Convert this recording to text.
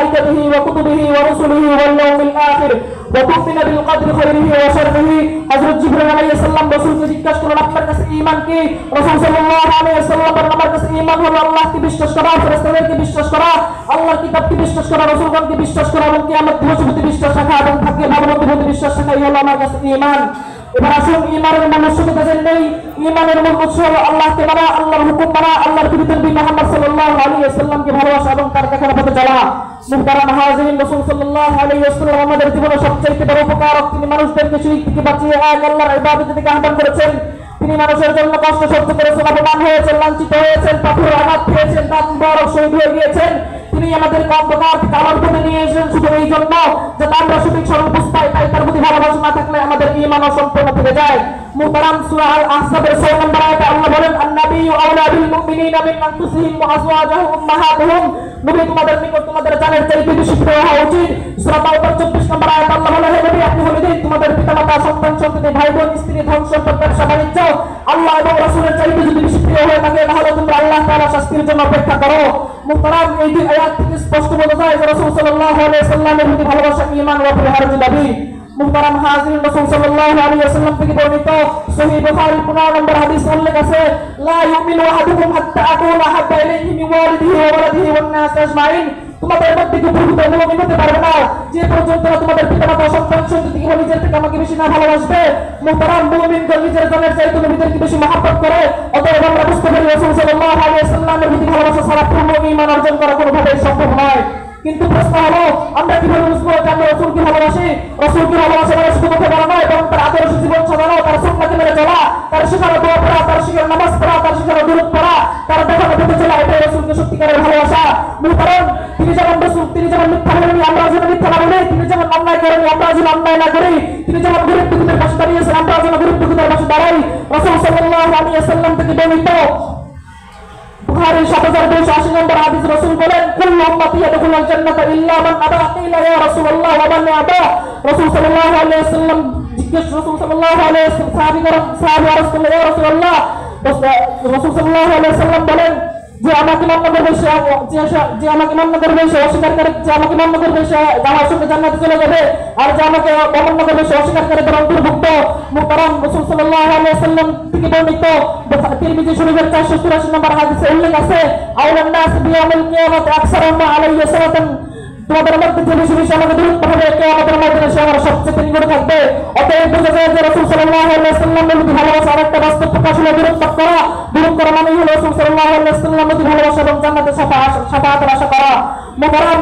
وملائكته وكتبه ورسله واليوم الآخر وتؤمن بالقدر خيره وشره হযরত জিবরাইল আলাইহিস সালাম রাসূলকে জিজ্ঞাসা করলেন আপনার কাছে ঈমান কি রাসূল সাল্লাল্লাহু আলাইহি ওয়াসাল্লাম বলেন আমার কাছে ঈমান হলো আল্লাহকে বিশ্বাস করা ফেরেশতাদেরকে বিশ্বাস করা আল্লাহর কিতাবকে বিশ্বাস করা রাসূলগণকে বিশ্বাস করা এবং কিয়ামত দিবসের প্রতি বিশ্বাস রাখা এবং থাকে মানবতার প্রতি বিশ্বাস রাখা এই হলো আমার কাছে ঈমান এবার আসুন ঈমানের মূল উৎস নেই ঈমানের মূল উৎস হলো আল্লাহকে মানা আল্লাহর হুকুম মানা আল্লাহর পবিত্র নবী মুহাম্মদ সাল্লাল্লাহু আলাইহি ওয়াসাল্লামকে ভালোবাসা এবং তার দেখানো পথে চলা মুহতারাম হাজিরিন রাসূল সাল্লাল্লাহু আলাইহি ওয়াসাল্লাম আমাদের জীবনে সবচেয়ে বড় উপকারক তিনি মানুষদেরকে শিরক থেকে বাঁচিয়ে এক আল্লাহর ইবাদত থেকে আহ্বান করেছেন তিনি মানুষের জন্য কষ্ট সহ্য করেছেন অপমান হয়েছেন লাঞ্ছিত হয়েছেন পাথর আঘাত পেয়েছেন তার মুবারক শহীদ হয়ে গিয়েছেন তিনি আমাদের অন্ধকার থেকে আলোর পথে নিয়ে এসেছেন শুধু এই জন্য যে আমরা সঠিক সরল বুঝতে পাই তাই তার প্রতি ভালোবাসা না থাকলে আমাদের ঈমান অসম্পূর্ণ থেকে যায় মুহতারাম সূরা আল আহজাবের 6 নম্বর আয়াতে আল্লাহ বলেন আন-নাবিয়্যু আওলা বিল মুমিনিনা মিন আনফুসিহিম ওয়া আজওয়াজুহুম উম্মাহাতুহুম নবী তোমাদের নিকট তোমাদের জানের চাইতে বেশি প্রিয় হওয়া উচিত সূরা তাওবার 24 নম্বর আয়াতে আল্লাহ বলেন হে নবী আপনি বলে দিন তোমাদের পিতামাতা সন্তান সন্ততি ভাই বোন স্ত্রী ধন সম্পদ ব্যবসা বাণিজ্য আল্লাহ এবং রাসূলের চাইতে যদি বেশি প্রিয় হয়ে থাকে তাহলে তোমরা আল্লাহ তাআলার শাস্তির জন্য অপেক্ষা করো মুহতারাম এই আয়াত থেকে স্পষ্ট বোঝা যায় যে রাসূল সাল্লাল্লাহু আলাইহি ওয়াসাল্লামের প্রতি ভালোবাসা ঈমান ও পরিহার্য দাবি মুহতারাম হাজিরিন রাসূল সাল্লাল্লাহু আলাইহি ওয়াসাল্লাম থেকে বর্ণিত সহিহ বুখারী 15 নম্বর হাদিস উল্লেখ আছে লা ইউমিনু আহাদুকুম হাত্তা আকুনা হাব্বা ইলাইহি মিন ওয়ালিদিহি ওয়া ওয়ালাদিহি ওয়ান নাস আজমাইন তোমাদের মধ্যে কেউ প্রকৃত মুমিন হতে পারবে না যে পর্যন্ত তোমাদের পিতামাতা সন্তান সন্ততি নিজের থেকে আমাকে বেশি না ভালোবাসবে মুহতারাম মুমিন নিজের জানের চাইতে নবীদেরকে বেশি মহব্বত করে অতএব আমরা বুঝতে পারি রাসূল সাল্লাল্লাহু আলাইহি ওয়াসাল্লামের প্রতি ভালোবাসা ছাড়া পূর্ণ ঈমান অর্জন করা কোনোভাবেই সম্ভব নয় কিন্তু প্রশ্ন হলো আমরা কিভাবে বুঝবো যে আমরা রাসূলকে ভালোবাসি রাসূলকে ভালোবাসা মানে শুধু মুখে বলা নয় বরং তার আদর্শ জীবন সাজানো তার সুন্নাহকে মেনে চলা তার শিখানো দোয়া পড়া তার শিখানো নামাজ পড়া তার শিখানো দুরূদ পড়া তার দেখানো পথে চলা এটাই রাসূলকে সত্যিকারের ভালোবাসা মুহতারাম তিনি যেমন রাসূল তিনি যেমন মিথ্যা বলেননি আমরা যেন মিথ্যা না বলি তিনি যেমন অন্যায় করেননি আমরা যেন অন্যায় না করি তিনি যেমন গরীব দুঃখীদের পাশে দাঁড়িয়েছেন আমরা যেন গরীব দুঃখীদের পাশে দাঁড়াই রাসূল সাল্লাল্লাহু আলাইহি ওয়াসাল্লাম থেকে বর্ণিত বুখারী 7280 নম্বর হাদিস রাসূল বলেন কুল্লু উম্মতি ইয়াদখুলুল জান্নাতা ইল্লা মান আবা কিলা ইয়া রাসূলুল্লাহ ওয়া মান আবা রাসূল সাল্লাল্লাহু আলাইহি ওয়াসাল্লাম জিজ্ঞেস রাসূল সাল্লাল্লাহু আলাইহি ওয়াসাল্লাম সাহাবী রাসূলুল্লাহ ইয়া রাসূলুল্লাহ রাসূল সাল্লাল্লাহু আলাইহি ওয়াসাল্লাম বলেন যে আমাকে মান্য করবে সে যে আমাকে মান্য করবে সে অস্বীকার করে যে আমাকে মান্য করবে সে আমার সঙ্গে জান্নাতে চলে যাবে আর যে আমাকে অমান্য করবে সে অস্বীকার করে তার অন্তর্ভুক্ত মুহতারাম রাসূল সাল্লাল্লাহু আলাইহি ওয়াসাল্লাম থেকে বর্ণিত তিরমিজি শরীফের 484 নম্বর হাদিসে উল্লেখ আছে আউলান নাস বিয়াউমিল কিয়ামাত আকসারুহুম আলাইহি সালাতান তোমাদের মধ্যে যে বেশি বেশি আমাকে দূরত্ব হবে কিয়ামতের ময়দানে সে আমার সবচেয়ে নিকটে থাকবে অতএব বোঝা যায় যে রাসূল সাল্লাল্লাহু আলাইহি ওয়াসাল্লামের প্রতি ভালোবাসা আরেকটা বাস্তব প্রকাশ হলো দূরত্ব করা মানে হলো রাসূল সাল্লাল্লাহু আলাইহি ওয়াসাল্লামের প্রতি ভালোবাসা এবং জান্নাতের শাফাআতের আশা করা মুহতারাম